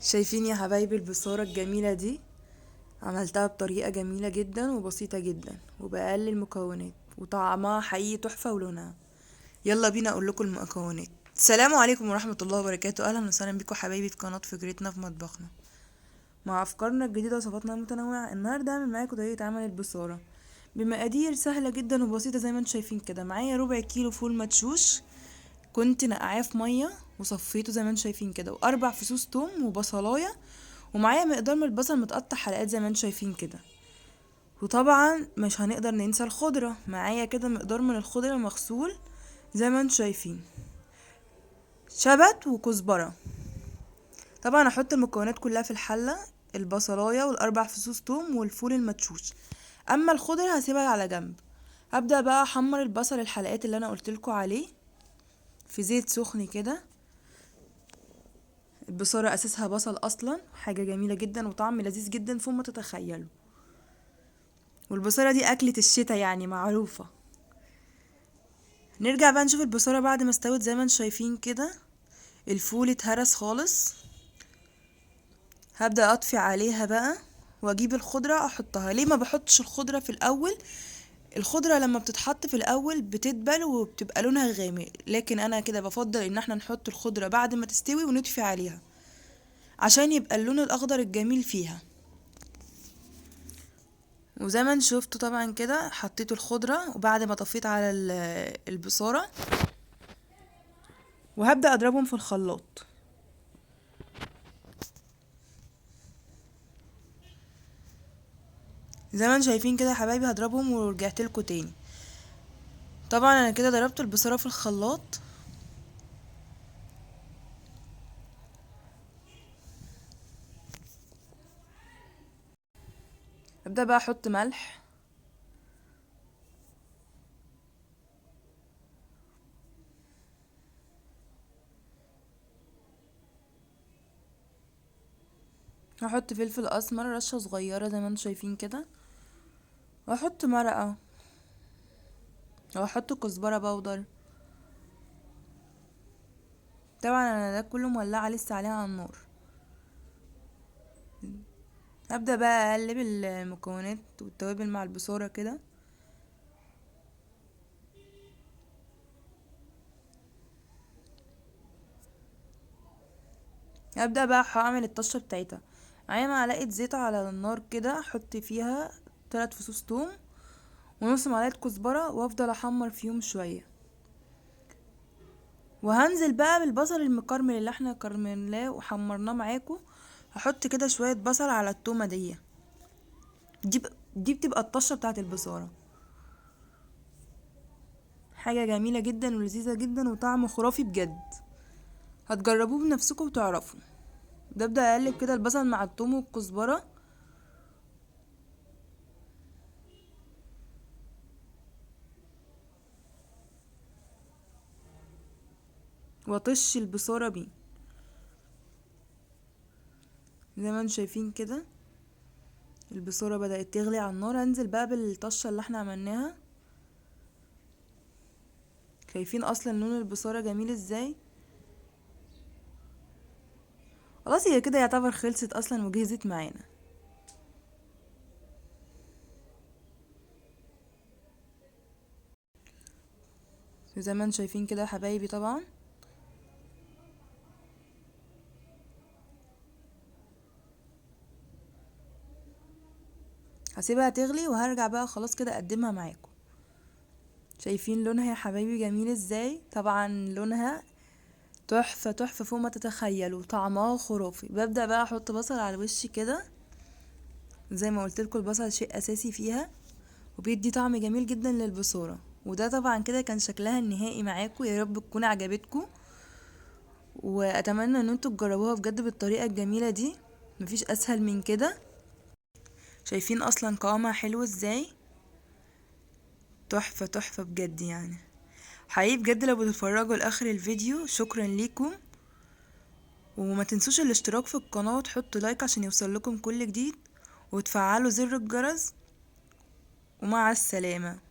شايفين يا حبايبي البصارة الجميلة دي؟ عملتها بطريقة جميلة جدا وبسيطة جدا وبأقل المكونات، وطعمها حقيقي تحفة ولونها. يلا بينا اقول لكم المكونات. السلام عليكم ورحمة الله وبركاته، اهلا وسهلا بكم حبايبي في قناة فكرتنا في مطبخنا، مع افكارنا الجديدة وصفاتنا المتنوعة. النهاردة هعمل معاكم طريقة عمل البصارة بمقادير سهلة جدا وبسيطة زي ما انتم شايفين كده. معايا ربع كيلو فول مدشوش، كنت نقعاه في ميه وصفيته زي ما انتم شايفين كده، واربع فصوص توم وبصلايه، ومعايا مقدار من البصل متقطع حلقات زي ما انتم شايفين كده. وطبعا مش هنقدر ننسى الخضره، معايا كده مقدار من الخضره مغسول زي ما انتم شايفين، شبت وكزبره. طبعا هحط المكونات كلها في الحله، البصلايه والاربع فصوص توم والفول المدشوش. اما الخضره هسيبها على جنب. هبدا بقى احمر البصل الحلقات اللي انا قلتلكوا عليه في زيت سخن كده. البصارة اساسها بصل اصلا، حاجة جميلة جدا وطعم لذيذ جدا فوق ما تتخيلوا. والبصارة دي اكلة الشتا يعني معروفة. نرجع بقى نشوف البصارة بعد ما استوت زي ما انتم شايفين كده. الفول اتهرس خالص. هبدأ اطفي عليها بقى واجيب الخضرة احطها. ليه ما بحطش الخضرة في الاول؟ الخضرة لما بتتحط في الاول بتدبل وبتبقى لونها غامق، لكن انا كده بفضل ان احنا نحط الخضرة بعد ما تستوي ونطفي عليها عشان يبقى اللون الاخضر الجميل فيها. وزي ما انت شفتوا طبعا كده حطيت الخضرة وبعد ما طفيت على البصارة، وهبدأ اضربهم في الخلاط. زي ما انتم شايفين كده يا حبايبي هضربهم ورجعت لكم تاني. طبعا انا كده ضربت البصارة في الخلاط. ابدأ بقى احط ملح، هحط فلفل اسمر رشة صغيرة زي ما انتم شايفين كده، واحط مرقة، واحط كزبرة بودر. طبعا انا ده كله مولعة لسه عليها على النار. هبدأ بقى اقلب المكونات والتوابل مع البصارة كده. هبدأ بقى هعمل الطشة بتاعتها. معايا معلقة زيت على النار كده، احط فيها 3 فصوص توم ونص معلقة كزبرة، وافضل احمر فيهم شوية. وهنزل بقى بالبصل المكرمل اللي احنا كرملناه وحمرناه معاكم. هحط كده شوية بصل على التومة دي بتبقى الطشة بتاعت البصارة. حاجة جميلة جدا ولذيذة جدا وطعم خرافي بجد. هتجربوه بنفسكم وتعرفوا. ببدأ اقلب كده البصل مع التوم والكزبرة، واطش البصارة بيه زي ما انتم شايفين كده. البصارة بدأت تغلي على النار، انزل بقى بالطشة اللي احنا عملناها. شايفين اصلا لون البصارة جميل ازاي؟ خلاص هي كده يعتبر خلصت اصلا وجهزت معانا. زي ما انتم شايفين كده يا حبايبي. طبعا هسيبها تغلي وهرجع بقى خلاص كده اقدمها معاكم. شايفين لونها يا حبايبي جميل ازاي؟ طبعا لونها تحفة تحفة فوق ما تتخيلوا، طعمها خرافي. ببدأ بقى احط بصل على الوش كده. زي ما قلت لكم البصل شيء اساسي فيها وبيدي طعم جميل جدا للبصارة. وده طبعا كده كان شكلها النهائي معاكم، يا رب تكون عجبتكم، واتمنى ان انتوا تجربوها بجد بالطريقة الجميلة دي. مفيش اسهل من كده. شايفين اصلا قوامها حلو ازاي؟ تحفة تحفة بجد يعني. حقيقي بجد لو بتتفرجوا لاخر الفيديو شكرا ليكم. وما تنسوش الاشتراك في القناة وتحطوا لايك عشان يوصل لكم كل جديد، وتفعلوا زر الجرس. ومع السلامة.